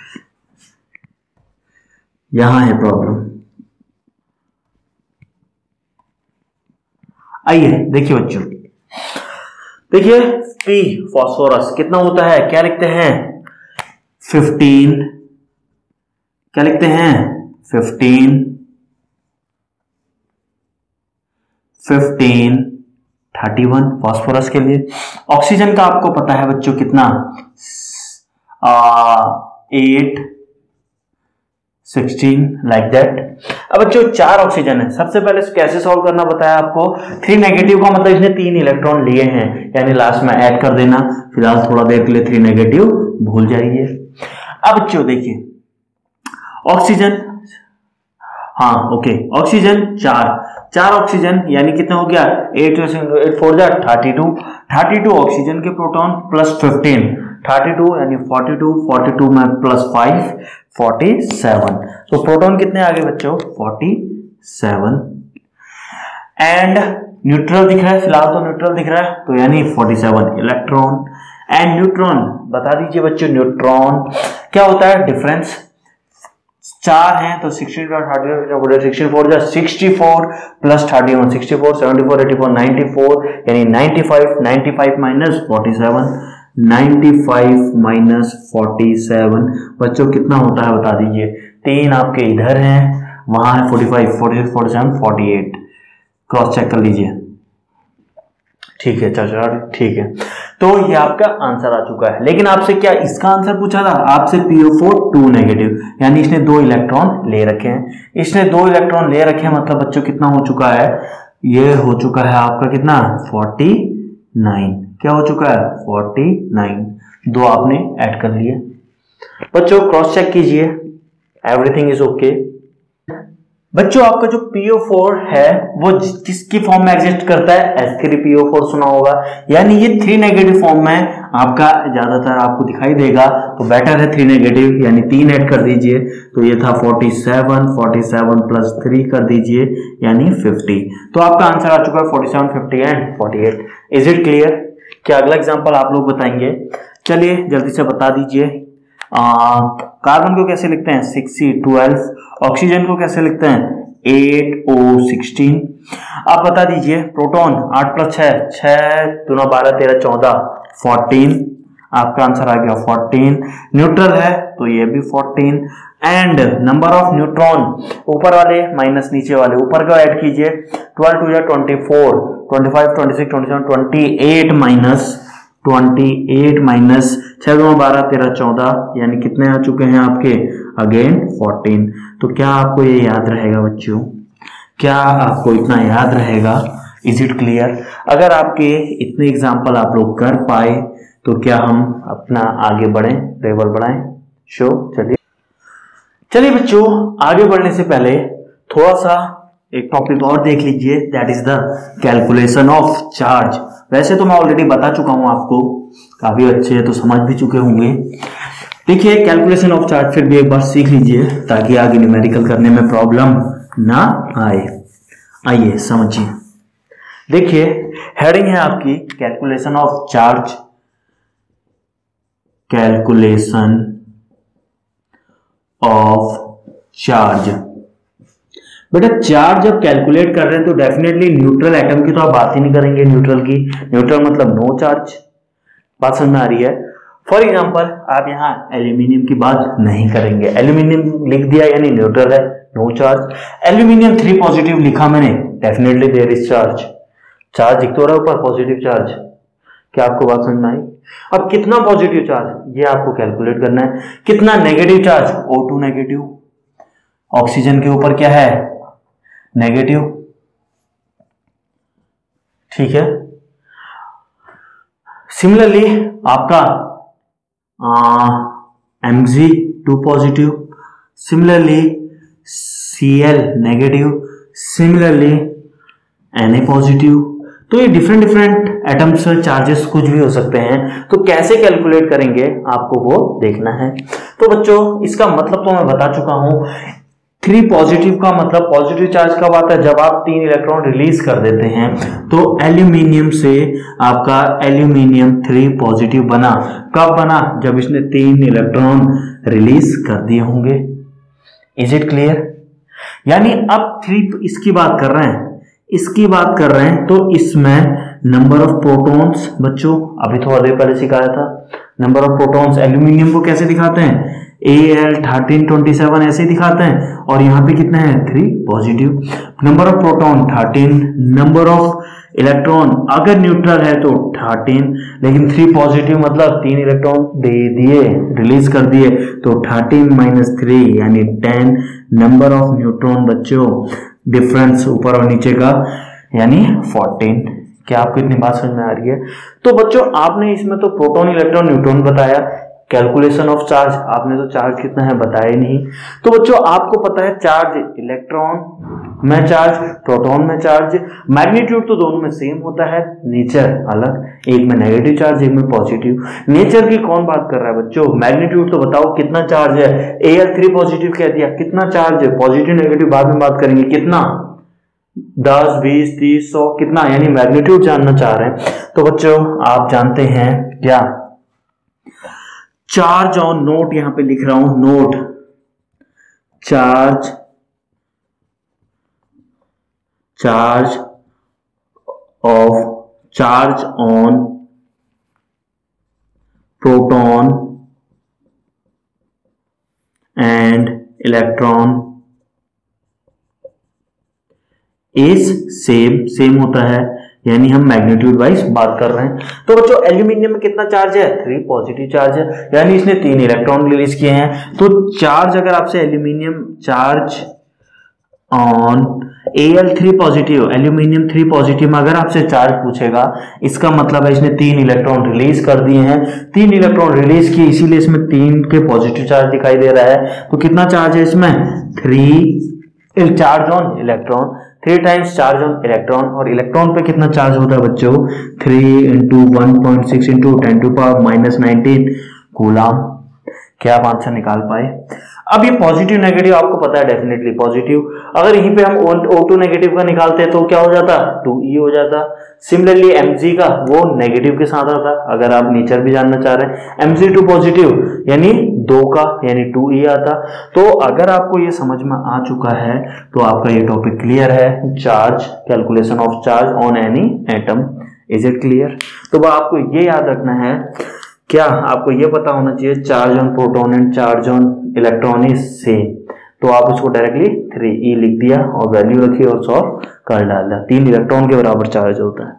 यहां है प्रॉब्लम। आइए देखिए बच्चों, देखिए P फास्फोरस कितना होता है? क्या लिखते हैं? 15। क्या लिखते हैं? 15 31 फास्फोरस के लिए। ऑक्सीजन का आपको पता है बच्चों कितना? 8 16 लाइक दैट। अब बच्चों 4 ऑक्सीजन है। सबसे पहले कैसे सॉल्व करना बताया आपको। 3 नेगेटिव का मतलब इसने 3 इलेक्ट्रॉन लिए हैं, यानी लास्ट में ऐड कर देना। फिलहाल थोड़ा देर के लिए 3 नेगेटिव भूल जाइए। अब बच्चों देखिए ऑक्सीजन, हाँ ओके, ऑक्सीजन 4 ऑक्सीजन यानी कितना हो गया? 8 4 32 ऑक्सीजन के प्रोटॉन प्लस 15 32 यानी 42 में प्लस 5 47। तो प्रोटॉन कितने आ गए बच्चों? 47। एंड न्यूट्रल दिख रहा है, फिलहाल तो न्यूट्रल दिख रहा है, तो यानी 47 इलेक्ट्रॉन। एंड न्यूट्रॉन बता दीजिए बच्चों, न्यूट्रॉन क्या होता है? डिफरेंस 4 हैं तो 16 64 प्लस 31 64 74 84 94 यानी 95 माइनस 47 95 माइनस 47 बच्चों कितना होता है बता दीजिए। 3 आपके इधर हैं, वहां है 45 46 47 48। क्रॉस चेक कर लीजिए। ठीक है चाचा, ठीक है। तो ये आपका आंसर आ चुका है। लेकिन आपसे क्या इसका आंसर पूछा था? आपसे PO4 2 नेगेटिव, यानी इसने 2 इलेक्ट्रॉन ले रखे हैं। इसने 2 इलेक्ट्रॉन ले रखे हैं, मतलब बच्चों कितना हो चुका है? ये हो चुका है आपका कितना? 49। क्या हो चुका है? 49। 2 आपने ऐड कर लिए। बच्चों क्रॉस चेक कीजिए, एवरीथिंग इज ओके। बच्चों आपका जो PO4 है वो किसकी फॉर्म में एग्जिस्ट करता है? H3PO4 सुना होगा, यानी ये 3 नेगेटिव फॉर्म में आपका ज्यादातर आपको दिखाई देगा, तो बेटर है 3 नेगेटिव, यानी 3 ऐड कर दीजिए। तो ये था 47 प्लस 3 कर दीजिए यानी 50। तो आपका आंसर आ चुका है 47 50 एंड 48। Is it clear? क्या अगला एग्जाम्पल आप लोग बताएंगे? चलिए जल्दी से बता दीजिए। कार्बन को कैसे लिखते हैं? 6C12। ऑक्सीजन को कैसे लिखते हैं? 8O16। आप बता दीजिए प्रोटॉन 8 प्लस 6 दूना 12 13 14 14। आपका आंसर आ गया 14। न्यूट्रल है तो ये भी 14। एंड नंबर ऑफ न्यूट्रॉन, ऊपर वाले माइनस नीचे वाले, ऊपर का ऐड कीजिए। 12 2 24 25 26 27 28 माइनस 6 2 12 13 14 यानी कितने आ चुके हैं आपके? अगेन 14। तो क्या आपको ये याद रहेगा बच्चों? क्या आपको इतना याद रहेगा? Is it clear? अगर आपके इतने एग्जाम्पल आप लोग कर पाए तो क्या हम अपना आगे बढ़ें, लेवल बढ़ाएं? शो चलिए बच्चों, आगे बढ़ने से पहले थोड़ा सा एक टॉपिक और देख लीजिए, that is the calculation of charge. वैसे तो मैं ऑलरेडी बता चुका हूं आपको, काफी अच्छे है तो समझ भी चुके होंगे। देखिए कैलकुलेशन ऑफ चार्ज फिर भी एक बार सीख लीजिए ताकि आगे न्यूमेरिकल करने में प्रॉब्लम ना आए। आइए समझिए। देखिए हेडिंग है आपकी calculation of charge, calculation of charge. बेटा चार्ज जब कैलकुलेट कर रहे हैं तो डेफिनेटली न्यूट्रल एटम की तो आप बात ही नहीं करेंगे, न्यूट्रल की। न्यूट्रल मतलब नो चार्ज, बात समझ में आ रही है। फॉर एग्जांपल आप यहाँ एल्यूमिनियम की बात नहीं करेंगे, एल्यूमिनियम लिख दिया यानी न्यूट्रल है, नो चार्ज। एल्यूमिनियम 3 पॉजिटिव लिखा मैंने, definitely there is charge, charge दिख तो रहा है ऊपर, पॉजिटिव चार्ज। क्या आपको बात समझ में आई? अब कितना पॉजिटिव चार्ज ये आपको कैलकुलेट करना है, कितना negative charge, O2 negative, oxygen के ऊपर क्या है, नेगेटिव, ठीक है। सिमिलरली आपका Mg2 positive, similarly Cl negative, similarly Na positive. तो ये डिफरेंट डिफरेंट एटम्स चार्जेस कुछ भी हो सकते हैं, तो कैसे कैलकुलेट करेंगे आपको वो देखना है। तो बच्चों इसका मतलब तो मैं बता चुका हूं, 3 पॉजिटिव का मतलब पॉजिटिव चार्ज कब आता है, जब आप 3 इलेक्ट्रॉन रिलीज कर देते हैं। तो एल्यूमिनियम से आपका एल्यूमिनियम 3 पॉजिटिव बना, कब बना, जब इसने 3 इलेक्ट्रॉन रिलीज कर दिए होंगे। Is it clear? यानी अब 3 इसकी बात कर रहे हैं, इसकी बात कर रहे हैं, तो इसमें नंबर ऑफ प्रोटॉन्स, बच्चों अभी थोड़ा देर पहले सिखाया था, नंबर ऑफ प्रोटॉन्स एल्यूमिनियम को कैसे दिखाते हैं, Al1327 ऐसे दिखाते हैं, और यहाँ पे कितने हैं 3 positive. Number of proton 13, number of electron अगर न्यूट्रल है तो 13, लेकिन 3 पॉजिटिव मतलब 3 इलेक्ट्रॉन दे दिए, रिलीज कर दिए, तो 13 - 3 यानी 10। नंबर ऑफ न्यूट्रॉन बच्चों डिफरेंस ऊपर और नीचे का यानी 14। क्या आपको इतनी बात समझ में आ रही है? तो बच्चों आपने इसमें तो प्रोटॉन इलेक्ट्रॉन न्यूट्रॉन बताया, कैलकुलेशन ऑफ चार्ज आपने तो चार्ज कितना है बताया ही नहीं। तो बच्चों आपको पता है चार्ज इलेक्ट्रॉन में चार्ज, प्रोटॉन में चार्ज, मैग्नीट्यूड तो दोनों में सेम होता है, नेचर अलग, एक में नेगेटिव चार्ज एक में पॉजिटिव। नेचर की कौन बात कर रहा है बच्चों, मैग्नीट्यूड तो बताओ कितना चार्ज है। Al3 पॉजिटिव कह दिया, कितना चार्ज है, पॉजिटिव नेगेटिव बाद में बात करेंगे, कितना 10 20 30 100 कितना, यानी मैग्नीट्यूड जानना चाह रहे हैं। तो बच्चों आप जानते हैं क्या, चार्ज ऑन नोट, यहां पे लिख रहा हूं note, charge on proton and electron is same होता है, यानी हम मैग्नीट्यूड वाइज बात कर रहे हैं। तो बच्चों एल्यूमिनियम में कितना चार्ज है, 3 पॉजिटिव चार्ज है, यानी इसने 3 इलेक्ट्रॉन रिलीज किए हैं। तो चार्ज अगर आपसे aluminium charge on Al3 positive, aluminium 3 positive में अगर आपसे चार्ज पूछेगा, इसका मतलब है इसने 3 इलेक्ट्रॉन रिलीज कर दिए हैं, 3 इलेक्ट्रॉन रिलीज किए, इसीलिए इसमें 3 के पॉजिटिव चार्ज दिखाई दे रहा है। तो कितना चार्ज है इसमें, 3 charge on electron, 3 times charge on electron, और इलेक्ट्रॉन पे कितना चार्ज होता है बच्चों, 3 × 1.6 × 10⁻⁻19 कूलम। क्या आप आंसर निकाल पाए? अब ये पॉजिटिव नेगेटिव आपको पता है, डेफिनेटली पॉजिटिव, अगर यहीं पे हम O2 नेगेटिव का निकालते तो क्या हो जाता, 2E हो जाता। सिमिलरली Mg का वो नेगेटिव के साथ आता, अगर आप नेचर भी जानना चाह रहे हैं, Mg2 पॉजिटिव यानी 2 का यानी 2E आता। तो अगर आपको ये समझ में आ चुका है तो आपका ये टॉपिक क्लियर है, charge, calculation of charge on any atom. Is it clear? तो आपको ये याद रखना है, क्या आपको ये पता होना चाहिए, charge on proton and charge on electron is same. तो आप उसको डायरेक्टली 3E लिख दिया और वैल्यू रखी और सॉल्व कर डाला, 3 इलेक्ट्रॉन के बराबर चार्ज होता है।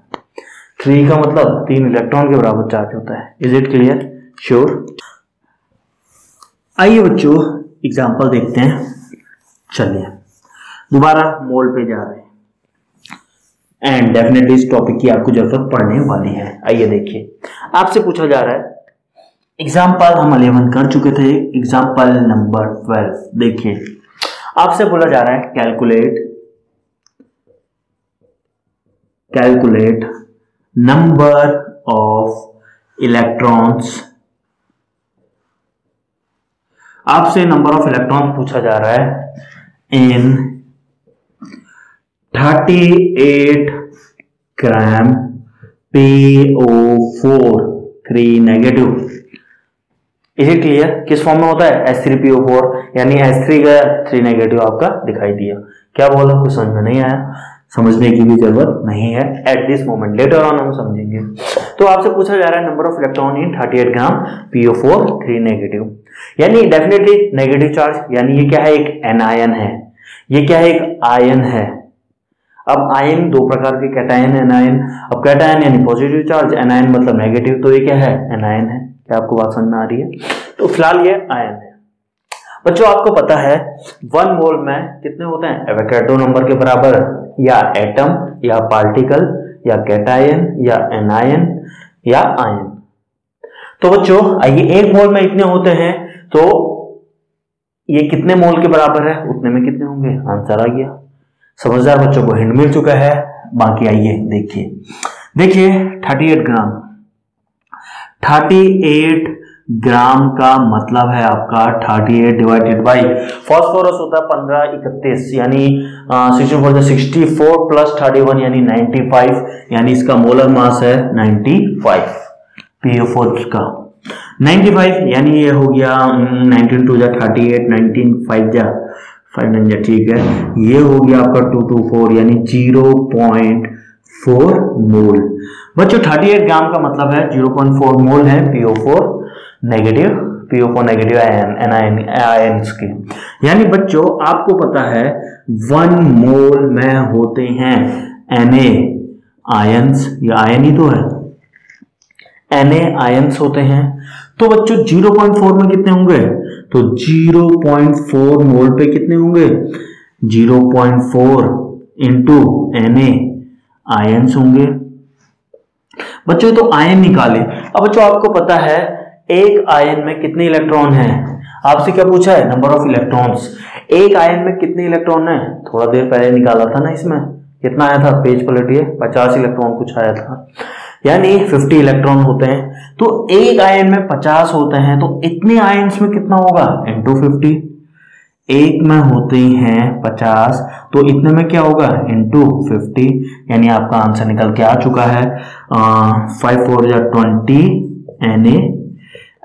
3 का मतलब 3 इलेक्ट्रॉन के बराबर चार्ज होता है। Is it clear? श्योर। आइए बच्चों एग्जाम्पल देखते हैं। चलिए दोबारा मोल पे जा रहे हैं, एंड डेफिनेटली इस टॉपिक की आपको जरूरत पड़ने वाली है। आइए देखिए, आपसे पूछा जा रहा है, एग्जाम्पल हम 11 कर चुके थे, एग्जाम्पल नंबर 12 देखिए, आपसे बोला जा रहा है कैलकुलेट नंबर ऑफ इलेक्ट्रॉन्स आपसे नंबर ऑफ इलेक्ट्रॉन पूछा जा रहा है इन 38 ग्राम PO4 3 नेगेटिव। इसे क्लियर? किस फॉर्म में होता है? H3PO4, यानी H3 का 3 नेगेटिव आपका दिखाई दिया। क्या बोला? कुछ समझ में नहीं आया? समझने की भी जरूरत नहीं है at this moment, later on हम समझेंगे। तो आपसे पूछा जा रहा है number of electron in 38 gram PO4 3 negative, यानी डेफिनेटली नेगेटिव चार्ज, यानी ये क्या है? एक एनायन है। ये क्या है? एक आयन है। अब आयन दो प्रकार के, कैटायन, एनायन। अब कैटायन यानी पॉजिटिव चार्ज, एनायन मतलब नेगेटिव, तो ये क्या है? एनायन है। क्या आपको बात समझ में आ रही है? तो फिलहाल ये आयन है। बच्चों आपको पता है 1 मोल में कितने होते हैं? एवोगैड्रो नंबर के बराबर, या एटम, या पार्टिकल, या कैटायन, या एनायन, या आयन। तो बच्चों आइए, 1 मोल में इतने होते हैं, तो ये कितने मोल के बराबर है? उतने में कितने होंगे? आंसर आ गया। समझदार बच्चों को हिंट मिल चुका है। बाकी आइए देखिए 38 ग्राम, 38 ग्राम का मतलब है आपका 38 डिवाइडेड बाई फॉस्फोरस होता है 1531, यानी 64 प्लस 31 यानी 95, यानी इसका मोलर मास है 95 PO4 का 95, यानी ये हो गया 19 2 जा 38, 19 5 जा 5 9 जा, ठीक है, ये हो गया आपका 224, यानी 0.4 मोल। बच्चों 38 ग्राम का मतलब है 0.4 मोल है PO4 नेगेटिव आयन्स के। यानी बच्चों आपको पता है 1 मोल में होते हैं Na आयन्स, ये आयन ही तो है, Na आयन्स होते हैं। तो बच्चों 0.4 में कितने होंगे? तो 0.4 मोल पे कितने होंगे? 0.4 इंटू Na आयन्स होंगे। बच्चों तो आयन निकाले। अब बच्चों आपको पता है एक आयन में कितने इलेक्ट्रॉन हैं? आपसे क्या पूछा है? Number of electrons. एक आयन में कितने इलेक्ट्रॉन हैं? थोड़ा देर पहले निकाला था ना, इसमें कितना आया था? पेज पलटिए, 50 इलेक्ट्रॉन कुछ आया था, यानी 50 इलेक्ट्रॉन होते हैं। तो एक आयन में 50 होते हैं, तो इतने आयन्स में कितना होगा? इंटू 50। एक में होते हैं 50, तो इतने में क्या होगा? इंटू 50, यानी आपका आंसर निकल के आ चुका है 5 4 या 20 Na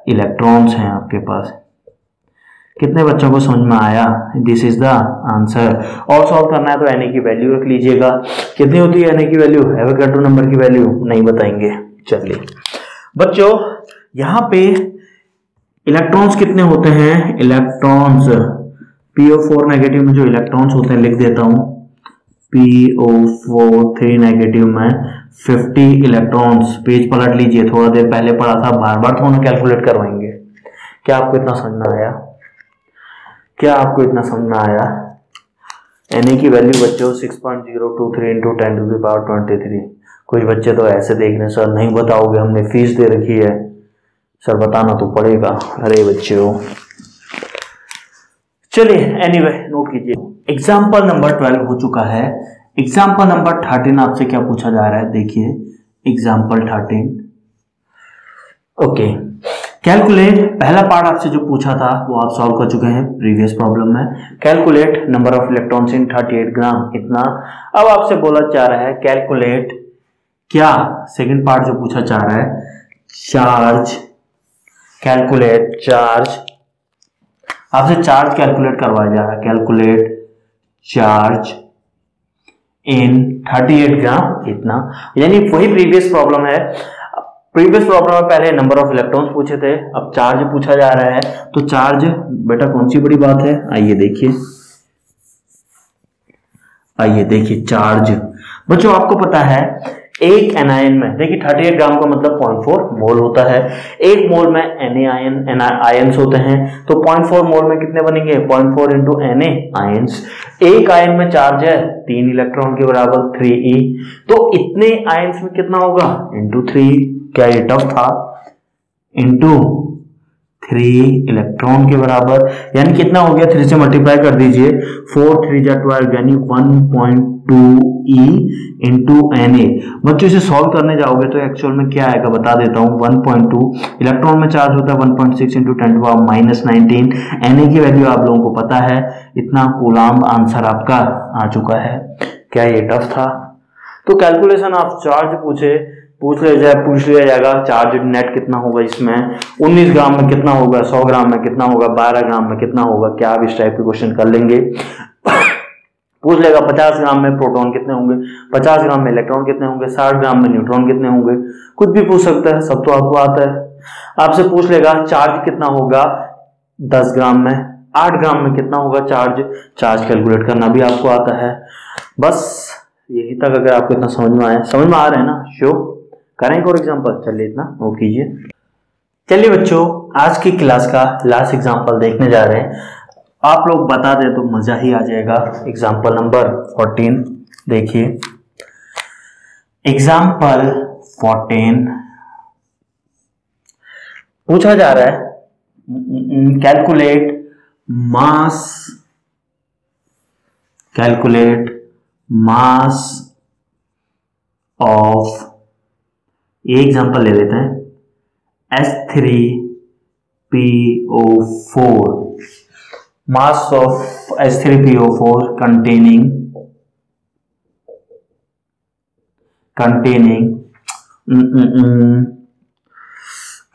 इलेक्ट्रॉन्स हैं आपके पास। कितने बच्चों को समझ में आया? This is the answer. और सॉल्व करना है तो Na की वैल्यू रख लीजिएगा। कितनी होती है Na की वैल्यू? एवोगैड्रो नंबर की वैल्यू नहीं बताएंगे। चलिए बच्चों यहां पे इलेक्ट्रॉन्स कितने होते हैं? इलेक्ट्रॉन्स PO4 नेगेटिव में जो इलेक्ट्रॉन्स होते हैं लिख देता हूं, PO4 3 नेगेटिव में 50 इलेक्ट्रॉन्स। पेज पलट लीजिए, थोड़ा देर पहले पढ़ा था, बार बार थोड़ा कैलकुलेट करवाएंगे। क्या आपको इतना समझ में आया? क्या आपको इतना समझ में आया? Na की वैल्यू बच्चों 6.023 इंटू 10 टू द पावर 23। कुछ बच्चे तो ऐसे देख रहे हैं, सर नहीं बताओगे, हमने फीस दे रखी है, सर बताना तो पड़ेगा। अरे बच्चों चलिए एनीवे नोट कीजिए। एग्जाम्पल नंबर 12 हो चुका है। एग्जाम्पल नंबर 13 आपसे क्या पूछा जा रहा है? देखिए एग्जाम्पल 13। ओके, कैलकुलेट, पहला पार्ट आपसे जो पूछा था वो आप सॉल्व कर चुके हैं प्रीवियस प्रॉब्लम में। Calculate number of electrons in 38 ग्राम, इतना। अब आपसे बोला जा रहा है कैलकुलेट, क्या सेकंड पार्ट जो पूछा जा रहा है, चार्ज। कैलकुलेट चार्ज, आपसे चार्ज कैलकुलेट करवाया जा रहा है। कैलकुलेट चार्ज इन 38 ग्राम, इतना। यानी वही प्रीवियस प्रॉब्लम है। प्रीवियस प्रॉब्लम में पहले नंबर ऑफ इलेक्ट्रॉन्स पूछे थे, अब चार्ज पूछा जा रहा है। तो चार्ज बेटा कौन सी बड़ी बात है? आइए देखिए चार्ज। बच्चों आपको पता है एक एनायन में, देखिए 38 ग्राम का मतलब 0.4 मोल होता है। एक मोल में Na आयन्स होते हैं, तो 0.4 मोल में कितने बनेंगे? 0.4 इंटू Na आयन्स। एक आयन में चार्ज है 3 इलेक्ट्रॉन के बराबर 3e, तो इतने आयन्स में कितना होगा? इंटू 3। क्या ये टफ था? इंटू 3 इलेक्ट्रॉन के बराबर, यानी कितना हो गया, 3 से मल्टीप्लाई कर दीजिए, 4 3 जा 12 यानी 1.2 E इंटू Na। बच्चों इसे सॉल्व करने जाओगे तो एक्चुअल में क्या आएगा बता देता हूँ, 1.2 इलेक्ट्रॉन में चार्ज होता है 1.6 इंटू 10⁻⁻19। Na की वैल्यू आप लोगों को पता है, इतना कूलाम्ब आंसर आपका आ चुका है। क्या ये टफ था? तो कैलकुलेशन आप चार्ज पूछ लिया जाएगा, चार्ज नेट कितना होगा इसमें, 19 ग्राम में कितना होगा, 100 ग्राम में कितना होगा, 12 ग्राम में कितना होगा, क्या आप इस टाइप के क्वेश्चन कर लेंगे। पूछ लेगा 50 ग्राम में प्रोटॉन कितने होंगे, 50 ग्राम में इलेक्ट्रॉन कितने होंगे, 60 ग्राम में न्यूट्रॉन कितने होंगे, कुछ भी पूछ सकता है, सब तो आपको आता है। आपसे पूछ लेगा चार्ज कितना होगा 10 ग्राम में, 8 ग्राम में कितना होगा चार्ज कैलकुलेट करना भी आपको आता है। बस यही तक अगर आपको इतना समझ में आ रहा है ना, शो करें एक और एग्जांपल। चलिए इतना नोट कीजिए। चलिए बच्चों, आज की क्लास का लास्ट एग्जांपल देखने जा रहे हैं। आप लोग बता दें तो मजा ही आ जाएगा। एग्जांपल नंबर 14 देखिए। एग्जांपल 14 पूछा जा रहा है कैलकुलेट मास ऑफ, ये एग्जांपल ले लेते हैं, H3PO4, mass of H3PO4 containing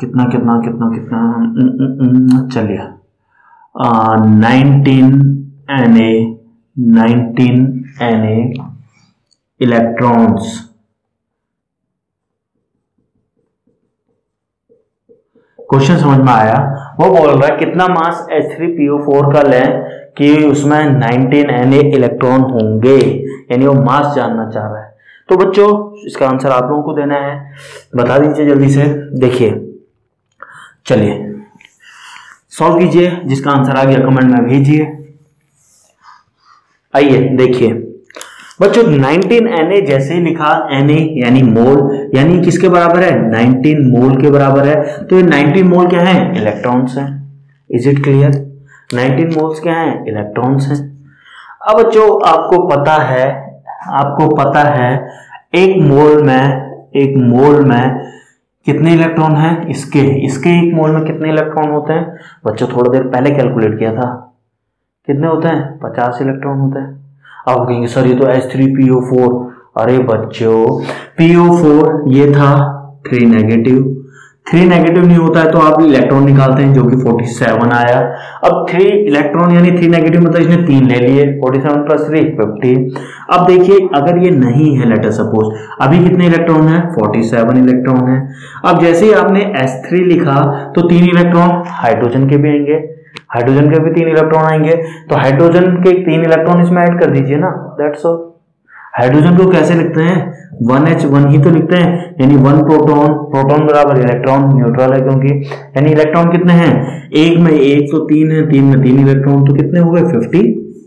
कितना चलिए 19 Na इलेक्ट्रॉन्स। क्वेश्चन समझ में आया? वो बोल रहा है कितना मास H3PO4 का लें कि उसमें 19 Na इलेक्ट्रॉन होंगे, यानी वो मास जानना चाह रहा है। तो बच्चों इसका आंसर आप लोगों को देना है, बता दीजिए जल्दी से। देखिए चलिए सॉल्व कीजिए, जिसका आंसर आ गया कमेंट में भेजिए। आइए देखिए बच्चों, 19 Na जैसे ही लिखा, Na यानी मोल, यानी किसके बराबर है, 19 मोल के बराबर है। तो ये 19 मोल क्या है, इलेक्ट्रॉन्स हैं। Is it clear? 19 मोल्स क्या है, इलेक्ट्रॉन्स हैं। अब बच्चों आपको पता है एक मोल में कितने इलेक्ट्रॉन हैं, इसके एक मोल में कितने इलेक्ट्रॉन होते हैं। बच्चों थोड़ा देर पहले कैलकुलेट किया था, कितने होते हैं, 50 इलेक्ट्रॉन होते हैं। आप कहेंगे सर ये तो H3PO4, अरे बच्चों PO4 ये था 3 नेगेटिव नहीं होता है तो आप इलेक्ट्रॉन निकालते हैं, जो कि 47 आया। अब 3 इलेक्ट्रॉन यानी 3 नेगेटिव मतलब इसने 3 ले लिए, 47 + 3 50। अब देखिए अगर ये नहीं है, लेट अस सपोज अभी कितने इलेक्ट्रॉन है, 47 इलेक्ट्रॉन है। अब जैसे ही आपने H3 लिखा तो 3 इलेक्ट्रॉन हाइड्रोजन के भी आएंगे, हाइड्रोजन के भी 3 इलेक्ट्रॉन आएंगे, तो हाइड्रोजन के 3 इलेक्ट्रॉन इसमें ऐड कर दीजिए ना, दैट्स ऑल। हाइड्रोजन को कैसे लिखते हैं, 1H1 ही तो लिखते हैं, यानी 1 प्रोटॉन बराबर इलेक्ट्रॉन, न्यूट्रल है क्योंकि, यानी इलेक्ट्रॉन कितने हैं, एक में 1 तो 3 है, 3 में 3 इलेक्ट्रॉन, तो कितने हो गए 50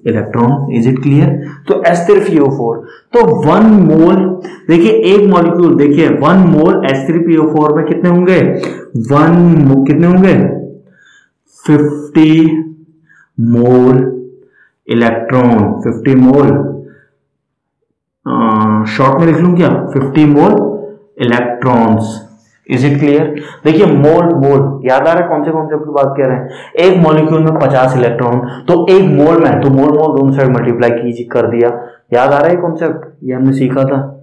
इलेक्ट्रॉन। Is it clear? तो H3PO4 तो 1 मोल, देखिए एक मॉलिक्यूल, देखिए 1 मोल H3PO4 में कितने होंगे, कितने होंगे 50 मोल इलेक्ट्रॉन, 50 मोल, शॉर्ट में लिख लूं क्या, 50 मोल इलेक्ट्रॉन्स। Is it clear? देखिए मोल याद आ रहा है कौन से कॉन्सेप्ट की बात कर रहे हैं, एक मॉलिक्यूल में 50 इलेक्ट्रॉन, तो एक मोल में, तो मोल दोनों साइड मल्टीप्लाई कीजिए, कर दिया। याद आ रहा है कॉन्सेप्ट, ये हमने सीखा था।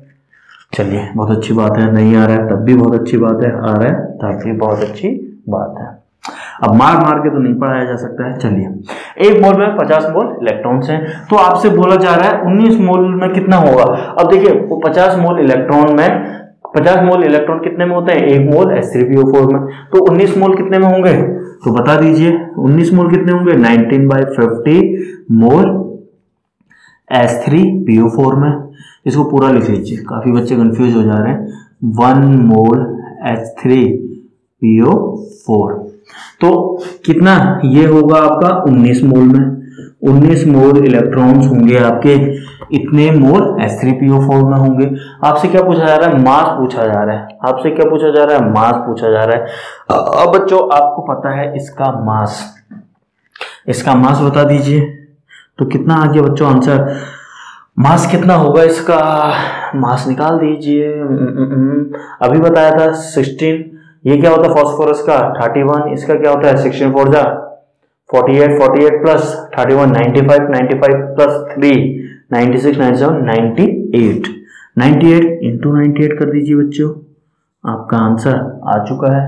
चलिए बहुत अच्छी बात है, नहीं आ रहा है तब भी बहुत अच्छी बात है, आ रहा है तब भी बहुत अच्छी बात है। अब मार के तो नहीं पढ़ाया जा सकता है। चलिए एक मोल में 50 मोल इलेक्ट्रॉन्स हैं, तो आपसे बोला जा रहा है 19 मोल में कितना होगा। अब देखिए वो 50 मोल इलेक्ट्रॉन कितने में होते हैं, एक मोल H3PO4 में, तो 19 मोल कितने में होंगे, तो बता दीजिए 19 मोल कितने होंगे, 19/50 मोल H3PO4 में। इसको पूरा लिख लीजिए, काफी बच्चे कंफ्यूज हो जा रहे हैं। 1 मोल H3PO4 तो कितना, ये होगा आपका 19 मोल में, 19 मोल इलेक्ट्रॉन्स होंगे आपके इतने मोल H3PO4 में होंगे। आपसे क्या पूछा जा रहा है? मास पूछा जा रहा है। आपसे क्या पूछा जा रहा है? मास पूछा जा रहा है। अब बच्चों आपको पता है इसका मास बता दीजिए। तो कितना आ गया बच्चों आंसर? मास कितना होगा इसका? मास निकाल दीजिए। अभी बताया था 16। ये क्या होता है फास्फोरस का? 31। इसका क्या होता है? 16 4 जा 48, 48 प्लस 31 95, 95 प्लस 3 96, 97 98। 98 इंटू 98 कर दीजिए बच्चों, आपका आंसर आ चुका है।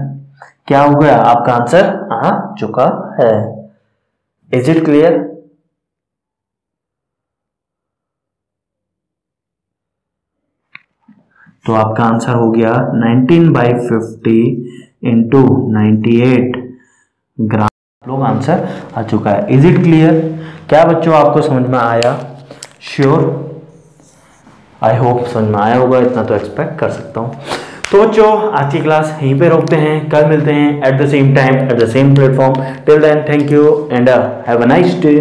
क्या हो गया? आपका आंसर आ चुका है। Is it clear? तो आपका आंसर हो गया 19/50 इंटू 98 ग्राम। लोग आंसर आ चुका है। Is it clear? क्या बच्चों आपको समझ में आया? श्योर? आई होप समझ में आया होगा, इतना तो एक्सपेक्ट कर सकता हूँ। तो बच्चों आज की क्लास यहीं पे रोकते हैं, कल मिलते हैं at the same time at the same platform. Till then thank you and have a nice day.